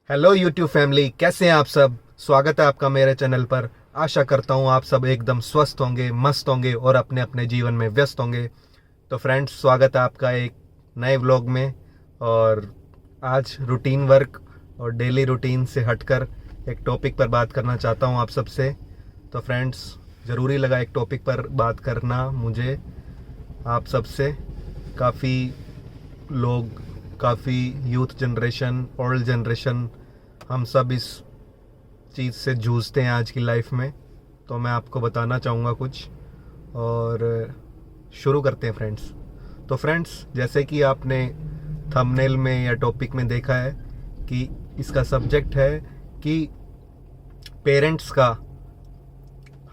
Hello YouTube family, कैसे हैं आप सब। स्वागत है आपका मेरे चैनल पर। आशा करता हूँ आप सब एकदम स्वस्थ होंगे, मस्त होंगे और अपने अपने जीवन में व्यस्त होंगे। तो फ्रेंड्स, स्वागत है आपका एक नए व्लॉग में। और आज रूटीन वर्क और डेली रूटीन से हटकर एक टॉपिक पर बात करना चाहता हूँ आप सबसे। तो फ्रेंड्स, ज़रूरी लगा एक टॉपिक पर बात करना मुझे आप सबसे। काफ़ी लोग, काफ़ी यूथ जनरेशन, ओल्ड जनरेशन, हम सब इस चीज़ से जूझते हैं आज की लाइफ में। तो मैं आपको बताना चाहूँगा कुछ, और शुरू करते हैं फ्रेंड्स। तो फ्रेंड्स, जैसे कि आपने थंबनेल में या टॉपिक में देखा है कि इसका सब्जेक्ट है कि पेरेंट्स का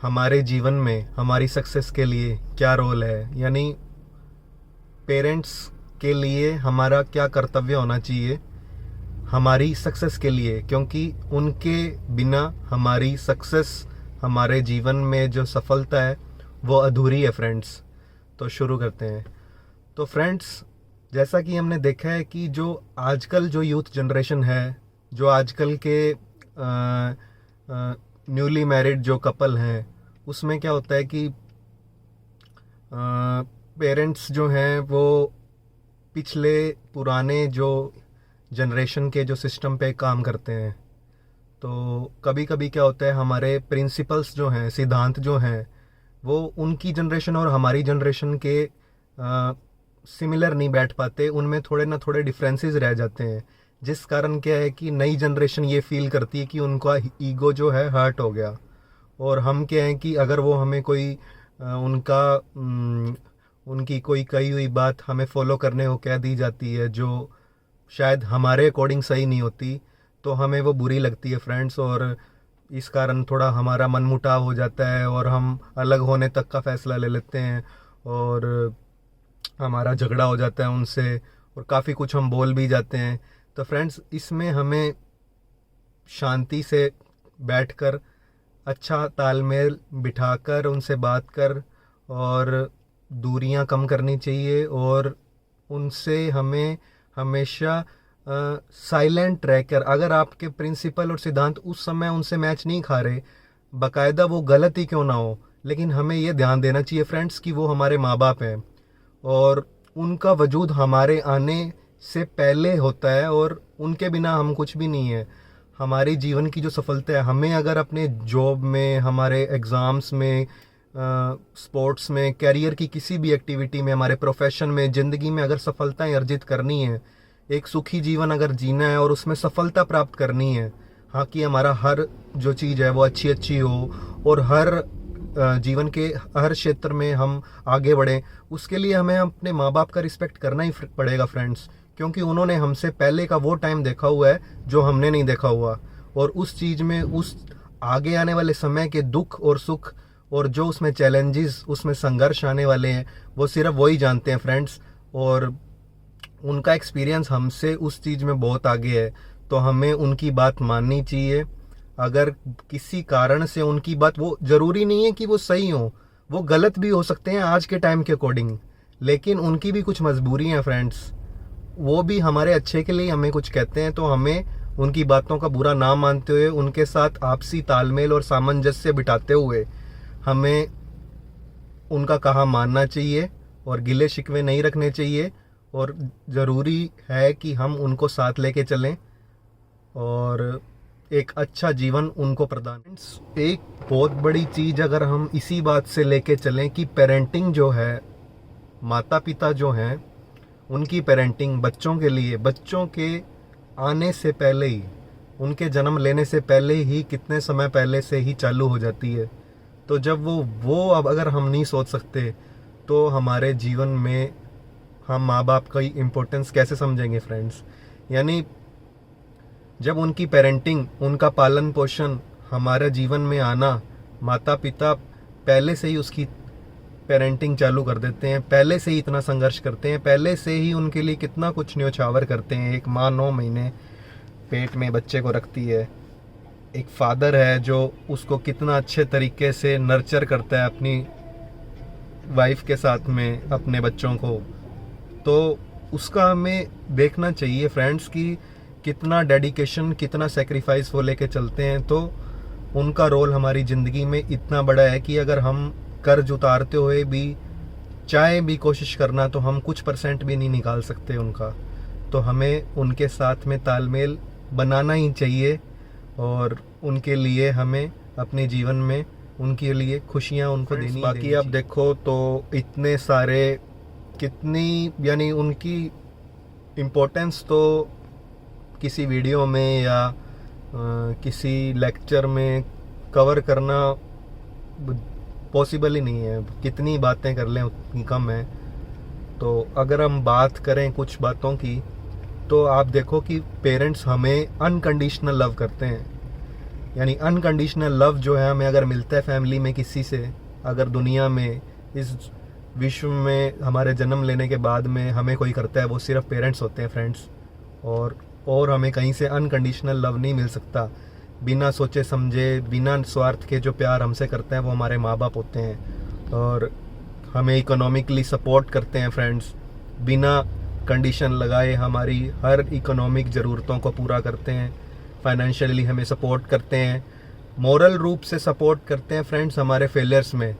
हमारे जीवन में हमारी सक्सेस के लिए क्या रोल है, यानी पेरेंट्स के लिए हमारा क्या कर्तव्य होना चाहिए हमारी सक्सेस के लिए, क्योंकि उनके बिना हमारी सक्सेस, हमारे जीवन में जो सफलता है वो अधूरी है फ्रेंड्स। तो शुरू करते हैं। तो फ्रेंड्स, जैसा कि हमने देखा है कि जो आजकल जो यूथ जनरेशन है, जो आजकल के न्यूली मैरिड जो कपल हैं, उसमें क्या होता है कि पेरेंट्स जो हैं वो पिछले पुराने जो जनरेशन के जो सिस्टम पे काम करते हैं। तो कभी कभी क्या होता है, हमारे प्रिंसिपल्स जो हैं, सिद्धांत जो हैं, वो उनकी जनरेशन और हमारी जनरेशन के सिमिलर नहीं बैठ पाते, उनमें थोड़े ना थोड़े डिफरेंसेस रह जाते हैं। जिस कारण क्या है कि नई जनरेशन ये फील करती है कि उनका ईगो जो है हर्ट हो गया। और हम क्या है कि अगर वो हमें कोई उनकी कोई कही हुई बात हमें फॉलो करने को कह दी जाती है जो शायद हमारे अकॉर्डिंग सही नहीं होती, तो हमें वो बुरी लगती है फ्रेंड्स। और इस कारण थोड़ा हमारा मनमुटाव हो जाता है और हम अलग होने तक का फैसला ले लेते हैं, और हमारा झगड़ा हो जाता है उनसे, और काफ़ी कुछ हम बोल भी जाते हैं। तो फ्रेंड्स, इसमें हमें शांति से बैठकर, अच्छा तालमेल बिठाकर उनसे बात कर और दूरियां कम करनी चाहिए। और उनसे हमें हमेशा साइलेंट रहकर, अगर आपके प्रिंसिपल और सिद्धांत उस समय उनसे मैच नहीं खा रहे, बाकायदा वो गलत ही क्यों ना हो, लेकिन हमें ये ध्यान देना चाहिए फ्रेंड्स कि वो हमारे माँ बाप हैं और उनका वजूद हमारे आने से पहले होता है, और उनके बिना हम कुछ भी नहीं है। हमारे जीवन की जो सफलता है, हमें अगर अपने जॉब में, हमारे एग्ज़ाम्स में, स्पोर्ट्स में, करियर की किसी भी एक्टिविटी में, हमारे प्रोफेशन में, ज़िंदगी में अगर सफलताएं अर्जित करनी है, एक सुखी जीवन अगर जीना है और उसमें सफलता प्राप्त करनी है, हाँ, कि हमारा हर जो चीज़ है वो अच्छी अच्छी हो और हर जीवन के हर क्षेत्र में हम आगे बढ़ें, उसके लिए हमें अपने माँ बाप का रिस्पेक्ट करना ही पड़ेगा फ्रेंड्स। क्योंकि उन्होंने हमसे पहले का वो टाइम देखा हुआ है जो हमने नहीं देखा हुआ, और उस चीज़ में, उस आगे आने वाले समय के दुख और सुख और जो उसमें चैलेंजेस, उसमें संघर्ष आने वाले हैं, वो सिर्फ वही जानते हैं फ्रेंड्स। और उनका एक्सपीरियंस हमसे उस चीज़ में बहुत आगे है, तो हमें उनकी बात माननी चाहिए। अगर किसी कारण से उनकी बात, वो ज़रूरी नहीं है कि वो सही हो, वो गलत भी हो सकते हैं आज के टाइम के अकॉर्डिंग, लेकिन उनकी भी कुछ मजबूरी है फ्रेंड्स। वो भी हमारे अच्छे के लिए हमें कुछ कहते हैं, तो हमें उनकी बातों का बुरा ना मानते हुए, उनके साथ आपसी तालमेल और सामंजस्य बिठाते हुए हमें उनका कहा मानना चाहिए और गिले शिकवे नहीं रखने चाहिए। और ज़रूरी है कि हम उनको साथ लेके चलें और एक अच्छा जीवन उनको प्रदान। एक बहुत बड़ी चीज़ अगर हम इसी बात से लेके चलें कि पेरेंटिंग जो है, माता पिता जो हैं, उनकी पेरेंटिंग बच्चों के लिए, बच्चों के आने से पहले ही, उनके जन्म लेने से पहले ही, कितने समय पहले से ही चालू हो जाती है। तो जब वो अब अगर हम नहीं सोच सकते, तो हमारे जीवन में हम माँ बाप का इम्पोर्टेंस कैसे समझेंगे फ्रेंड्स। यानी जब उनकी पेरेंटिंग, उनका पालन पोषण, हमारे जीवन में आना, माता पिता पहले से ही उसकी पेरेंटिंग चालू कर देते हैं, पहले से ही इतना संघर्ष करते हैं, पहले से ही उनके लिए कितना कुछ न्योछावर करते हैं। एक माँ 9 महीने पेट में बच्चे को रखती है, एक फादर है जो उसको कितना अच्छे तरीके से नर्चर करता है अपनी वाइफ के साथ में अपने बच्चों को। तो उसका हमें देखना चाहिए फ्रेंड्स कि कितना डेडिकेशन, कितना सेक्रीफाइस वो लेके चलते हैं, तो उनका रोल हमारी ज़िंदगी में इतना बड़ा है कि अगर हम कर्ज उतारते हुए भी चाहे भी कोशिश करना, तो हम कुछ परसेंट भी नहीं निकाल सकते उनका। तो हमें उनके साथ में तालमेल बनाना ही चाहिए, और उनके लिए हमें अपने जीवन में उनके लिए खुशियाँ उनको देनी। बाकी आप देखो तो इतने सारे, कितनी यानी उनकी इम्पोर्टेंस तो किसी वीडियो में या किसी लेक्चर में कवर करना पॉसिबल ही नहीं है। कितनी बातें कर लें उतनी कम है। तो अगर हम बात करें कुछ बातों की, तो आप देखो कि पेरेंट्स हमें अनकंडीशनल लव करते हैं। यानी अनकंडीशनल लव जो है हमें अगर मिलता है फैमिली में किसी से, अगर दुनिया में इस विश्व में हमारे जन्म लेने के बाद में हमें कोई करता है, वो सिर्फ पेरेंट्स होते हैं फ्रेंड्स। और हमें कहीं से अनकंडीशनल लव नहीं मिल सकता। बिना सोचे समझे, बिना स्वार्थ के जो प्यार हमसे करते हैं वो हमारे माँ बाप होते हैं। और हमें इकोनॉमिकली सपोर्ट करते हैं फ्रेंड्स, बिना कंडीशन लगाए हमारी हर इकोनॉमिक ज़रूरतों को पूरा करते हैं। फाइनेंशियली हमें सपोर्ट करते हैं, मोरल रूप से सपोर्ट करते हैं फ्रेंड्स। हमारे फेलियर्स में,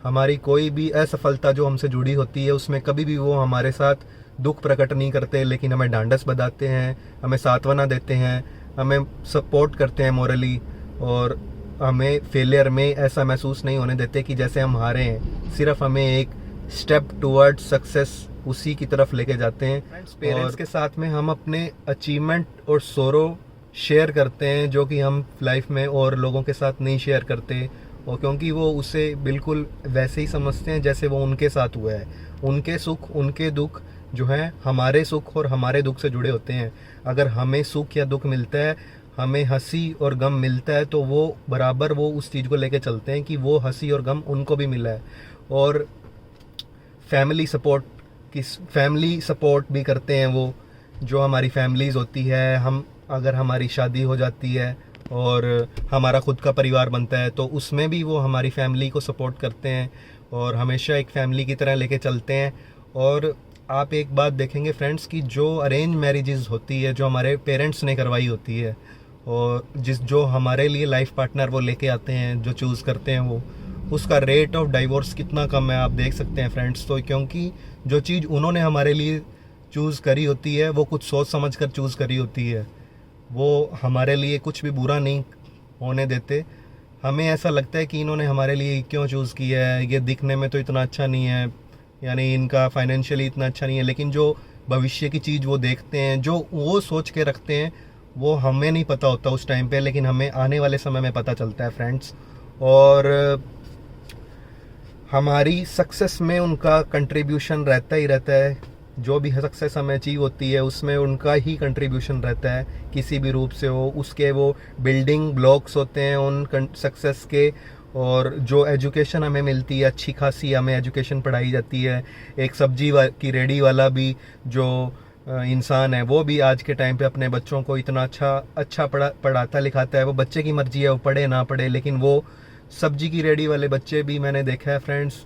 हमारी कोई भी असफलता जो हमसे जुड़ी होती है उसमें कभी भी वो हमारे साथ दुख प्रकट नहीं करते, लेकिन हमें ढांढस बंधाते हैं, हमें सांत्वना देते हैं, हमें सपोर्ट करते हैं मोरली, और हमें फेलियर में ऐसा महसूस नहीं होने देते कि जैसे हम हारे हैं। सिर्फ हमें एक स्टेप टुवर्ड्स सक्सेस उसी की तरफ लेके जाते हैं। पेरेंट्स के साथ में हम अपने अचीवमेंट और सोरो शेयर करते हैं, जो कि हम लाइफ में और लोगों के साथ नहीं शेयर करते, और क्योंकि वो उसे बिल्कुल वैसे ही समझते हैं जैसे वो उनके साथ हुआ है। उनके सुख, उनके दुख जो हैं हमारे सुख और हमारे दुख से जुड़े होते हैं। अगर हमें सुख या दुख मिलता है, हमें हंसी और गम मिलता है, तो वो बराबर वो उस चीज़ को लेके चलते हैं कि वो हंसी और गम उनको भी मिला है। और फैमिली सपोर्ट भी करते हैं वो, जो हमारी फैमिलीज़ होती है। हम अगर हमारी शादी हो जाती है और हमारा खुद का परिवार बनता है, तो उसमें भी वो हमारी फैमिली को सपोर्ट करते हैं और हमेशा एक फैमिली की तरह लेके चलते हैं। और आप एक बात देखेंगे फ्रेंड्स कि जो अरेंज मैरिजेस होती है, जो हमारे पेरेंट्स ने करवाई होती है, और जो हमारे लिए लाइफ पार्टनर वो लेके आते हैं, जो चूज़ करते हैं, वो उसका रेट ऑफ डाइवोर्स कितना कम है आप देख सकते हैं फ्रेंड्स। तो क्योंकि जो चीज़ उन्होंने हमारे लिए चूज़ करी होती है, वो कुछ सोच समझ कर चूज़ करी होती है, वो हमारे लिए कुछ भी बुरा नहीं होने देते। हमें ऐसा लगता है कि इन्होंने हमारे लिए क्यों चूज़ किया है, ये दिखने में तो इतना अच्छा नहीं है, यानी इनका फाइनेंशियली इतना अच्छा नहीं है, लेकिन जो भविष्य की चीज़ वो देखते हैं, जो वो सोच के रखते हैं, वो हमें नहीं पता होता उस टाइम पे, लेकिन हमें आने वाले समय में पता चलता है फ्रेंड्स। और हमारी सक्सेस में उनका कंट्रीब्यूशन रहता ही रहता है। जो भी सक्सेस हमें अचीव होती है उसमें उनका ही कंट्रीब्यूशन रहता है, किसी भी रूप से हो। उसके वो बिल्डिंग ब्लॉक्स होते हैं उन सक्सेस के। और जो एजुकेशन हमें मिलती है, अच्छी खासी हमें एजुकेशन पढ़ाई जाती है। एक सब्जी की रेडी वाला भी जो इंसान है, वो भी आज के टाइम पे अपने बच्चों को इतना अच्छा पढ़ाता लिखाता है। वो बच्चे की मर्जी है वो पढ़े ना पढ़े, लेकिन वो सब्जी की रेडी वाले बच्चे भी मैंने देखा है फ्रेंड्स।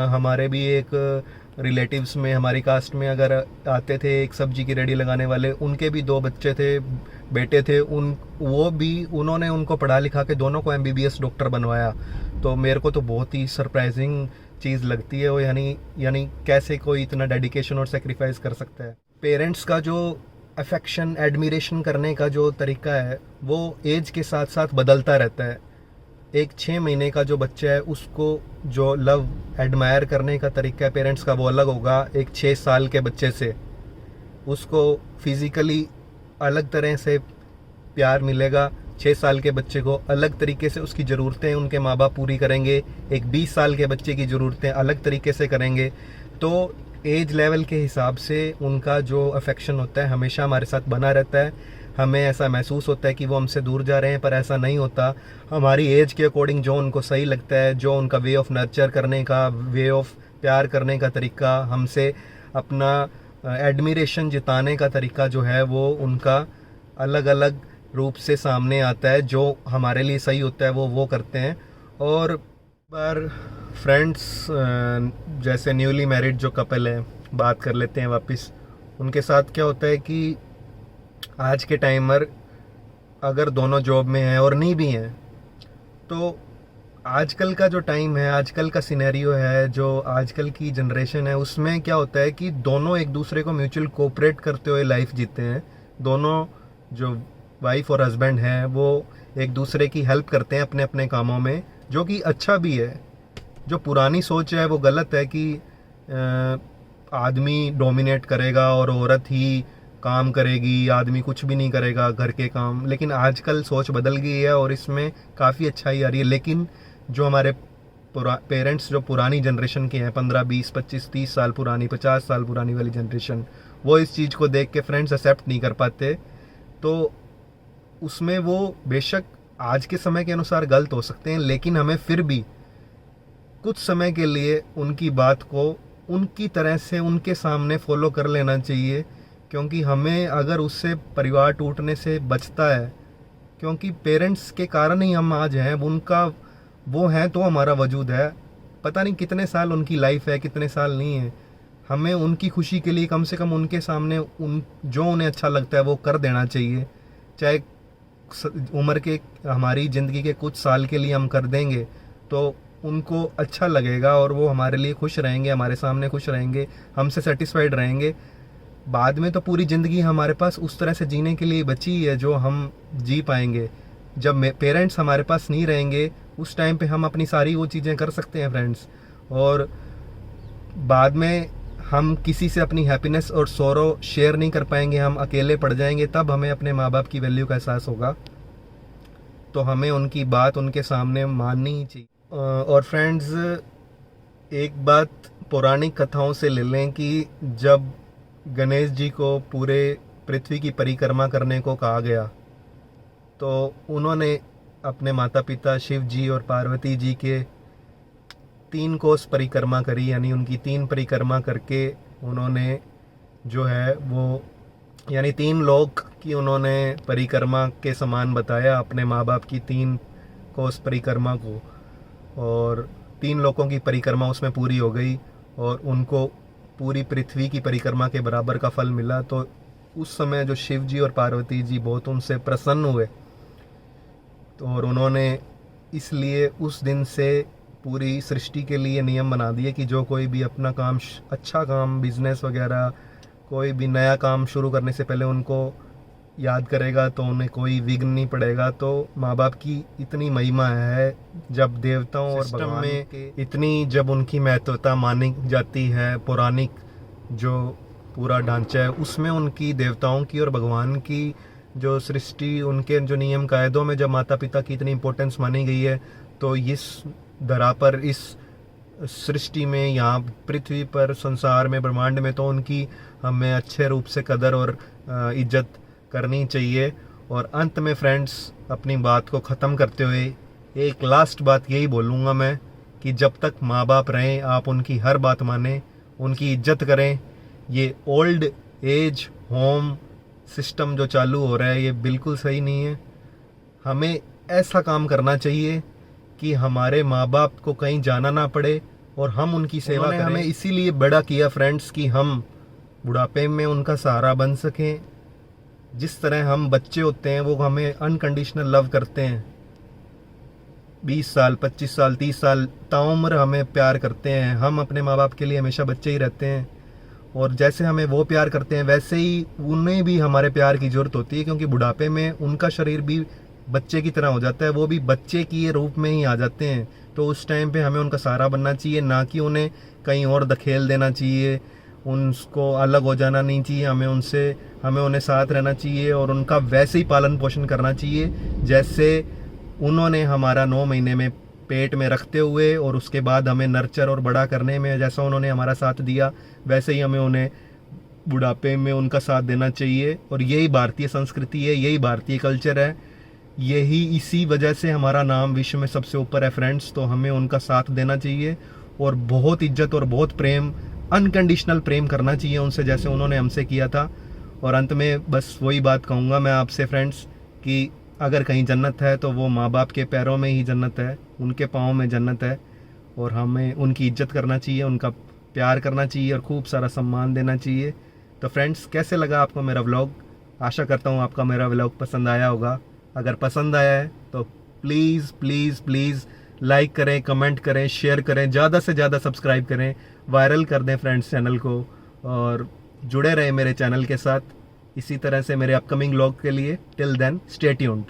हमारे भी एक रिलेटिव्स में, हमारी कास्ट में अगर आते थे एक सब्जी की रेडी लगाने वाले, उनके भी 2 बच्चे थे, बेटे थे, उन्होंने उनको पढ़ा लिखा के दोनों को MBBS डॉक्टर बनवाया। तो मेरे को तो बहुत ही सरप्राइजिंग चीज़ लगती है वो, यानी कैसे कोई इतना डेडिकेशन और सेक्रीफाइस कर सकता है। पेरेंट्स का जो अफेक्शन, एडमिरेशन करने का जो तरीका है, वो एज के साथ साथ बदलता रहता है। एक 6 महीने का जो बच्चा है, उसको जो लव एडमायर करने का तरीका है पेरेंट्स का, वो अलग होगा एक 6 साल के बच्चे से। उसको फिज़िकली अलग तरह से प्यार मिलेगा। 6 साल के बच्चे को अलग तरीके से उसकी ज़रूरतें उनके माँ बाप पूरी करेंगे। एक 20 साल के बच्चे की ज़रूरतें अलग तरीके से करेंगे। तो एज लेवल के हिसाब से उनका जो अफेक्शन होता है हमेशा हमारे साथ बना रहता है। हमें ऐसा महसूस होता है कि वो हमसे दूर जा रहे हैं, पर ऐसा नहीं होता। हमारी एज के अकॉर्डिंग जो उनको सही लगता है, जो उनका वे ऑफ नर्चर करने का, वे ऑफ प्यार करने का तरीका, हमसे अपना एडमिरेशन जिताने का तरीका जो है, वो उनका अलग अलग रूप से सामने आता है। जो हमारे लिए सही होता है वो करते हैं। और बार फ्रेंड्स, जैसे न्यूली मैरिड जो कपल है, बात कर लेते हैं वापस। उनके साथ क्या होता है कि आज के टाइमर अगर दोनों जॉब में हैं और नहीं भी हैं, तो आजकल का जो टाइम है, आजकल का सिनेरियो है, जो आजकल की जनरेशन है, उसमें क्या होता है कि दोनों एक दूसरे को म्यूचुअल कोऑपरेट करते हुए लाइफ जीते हैं। दोनों जो वाइफ और हस्बैंड हैं वो एक दूसरे की हेल्प करते हैं अपने अपने कामों में, जो कि अच्छा भी है। जो पुरानी सोच है वो गलत है कि आदमी डोमिनेट करेगा और औरत ही काम करेगी, आदमी कुछ भी नहीं करेगा घर के काम। लेकिन आजकल सोच बदल गई है और इसमें काफ़ी अच्छाई आ रही है। लेकिन जो हमारे पेरेंट्स जो पुरानी जनरेशन के हैं, 15 20 25 30 साल पुरानी, 50 साल पुरानी वाली जनरेशन, वो इस चीज़ को देख के फ्रेंड्स एक्सेप्ट नहीं कर पाते। तो उसमें वो बेशक आज के समय के अनुसार गलत हो सकते हैं, लेकिन हमें फिर भी कुछ समय के लिए उनकी बात को उनकी तरह से उनके सामने फॉलो कर लेना चाहिए, क्योंकि हमें अगर उससे परिवार टूटने से बचता है, क्योंकि पेरेंट्स के कारण ही हम आज हैं, उनका वो हैं तो हमारा वजूद है। पता नहीं कितने साल उनकी लाइफ है, कितने साल नहीं है। हमें उनकी खुशी के लिए कम से कम उनके सामने जो उन्हें अच्छा लगता है वो कर देना चाहिए। चाहे उम्र के हमारी ज़िंदगी के कुछ साल के लिए हम कर देंगे तो उनको अच्छा लगेगा और वो हमारे लिए खुश रहेंगे, हमारे सामने खुश रहेंगे, हमसे सेटिस्फाइड रहेंगे। बाद में तो पूरी ज़िंदगी हमारे पास उस तरह से जीने के लिए बची है जो हम जी पाएंगे। जब पेरेंट्स हमारे पास नहीं रहेंगे उस टाइम पे हम अपनी सारी वो चीज़ें कर सकते हैं फ्रेंड्स। और बाद में हम किसी से अपनी हैप्पीनेस और सौरो शेयर नहीं कर पाएंगे, हम अकेले पड़ जाएंगे। तब हमें अपने माँ बाप की वैल्यू का एहसास होगा। तो हमें उनकी बात उनके सामने माननी ही चाहिए। और फ्रेंड्स, एक बात पौराणिक कथाओं से ले लें कि जब गणेश जी को पूरे पृथ्वी की परिक्रमा करने को कहा गया, तो उन्होंने अपने माता पिता शिव जी और पार्वती जी के 3 कोस परिक्रमा करी, यानी उनकी 3 परिक्रमा करके उन्होंने जो है वो, यानी 3 लोक की उन्होंने परिक्रमा के समान बताया अपने माँ बाप की 3 कोस परिक्रमा को। और 3 लोकों की परिक्रमा उसमें पूरी हो गई और उनको पूरी पृथ्वी की परिक्रमा के बराबर का फल मिला। तो उस समय जो शिव जी और पार्वती जी बहुत उनसे प्रसन्न हुए, तो और उन्होंने इसलिए उस दिन से पूरी सृष्टि के लिए नियम बना दिए कि जो कोई भी अपना काम, अच्छा काम, बिजनेस वगैरह, कोई भी नया काम शुरू करने से पहले उनको याद करेगा तो उन्हें कोई विघ्न नहीं पड़ेगा। तो माँ बाप की इतनी महिमा है, जब देवताओं और भगवान में इतनी जब उनकी महत्वता मानी जाती है, पौराणिक जो पूरा ढांचा है उसमें उनकी, देवताओं की और भगवान की जो सृष्टि, उनके जो नियम कायदों में जब माता पिता की इतनी इम्पोर्टेंस मानी गई है, तो इस धरा पर, इस सृष्टि में, यहाँ पृथ्वी पर, संसार में, ब्रह्मांड में, तो उनकी हमें अच्छे रूप से कदर और इज्जत करनी चाहिए। और अंत में फ्रेंड्स, अपनी बात को ख़त्म करते हुए एक लास्ट बात यही बोलूँगा मैं कि जब तक माँ बाप रहें आप उनकी हर बात मानें, उनकी इज्जत करें। ये ओल्ड एज होम सिस्टम जो चालू हो रहा है ये बिल्कुल सही नहीं है। हमें ऐसा काम करना चाहिए कि हमारे माँ बाप को कहीं जाना ना पड़े और हम उनकी सेवा करें। हमें इसीलिए बड़ा किया फ्रेंड्स कि हम बुढ़ापे में उनका सहारा बन सकें। जिस तरह हम बच्चे होते हैं वो हमें अनकंडीशनल लव करते हैं, 20 साल 25 साल 30 साल ताउम्र हमें प्यार करते हैं। हम अपने माँ बाप के लिए हमेशा बच्चे ही रहते हैं और जैसे हमें वो प्यार करते हैं वैसे ही उन्हें भी हमारे प्यार की ज़रूरत होती है, क्योंकि बुढ़ापे में उनका शरीर भी बच्चे की तरह हो जाता है, वो भी बच्चे की रूप में ही आ जाते हैं। तो उस टाइम पे हमें उनका सहारा बनना चाहिए, ना कि उन्हें कहीं और धकेल देना चाहिए, उनको अलग हो जाना नहीं चाहिए। हमें उन्हें साथ रहना चाहिए और उनका वैसे ही पालन पोषण करना चाहिए जैसे उन्होंने हमारा 9 महीने में पेट में रखते हुए और उसके बाद हमें नर्चर और बड़ा करने में जैसा उन्होंने हमारा साथ दिया, वैसे ही हमें उन्हें बुढ़ापे में उनका साथ देना चाहिए। और यही भारतीय संस्कृति है, यही भारतीय कल्चर है, यही इसी वजह से हमारा नाम विश्व में सबसे ऊपर है फ्रेंड्स। तो हमें उनका साथ देना चाहिए और बहुत इज्जत और बहुत प्रेम, अनकंडीशनल प्रेम करना चाहिए उनसे, जैसे उन्होंने हमसे किया था। और अंत में बस वही बात कहूँगा मैं आपसे फ्रेंड्स कि अगर कहीं जन्नत है तो वो माँ बाप के पैरों में ही जन्नत है, उनके पाँव में जन्नत है। और हमें उनकी इज्जत करना चाहिए, उनका प्यार करना चाहिए और खूब सारा सम्मान देना चाहिए। तो फ्रेंड्स, कैसे लगा आपको मेरा व्लॉग? आशा करता हूँ आपका मेरा व्लॉग पसंद आया होगा। अगर पसंद आया है तो प्लीज़ प्लीज़ प्लीज़ लाइक करें, कमेंट करें, शेयर करें, ज़्यादा से ज़्यादा सब्सक्राइब करें, वायरल कर दें फ्रेंड्स चैनल को, और जुड़े रहें मेरे चैनल के साथ इसी तरह से मेरे अपकमिंग व्लॉग के लिए। Till then stay tuned.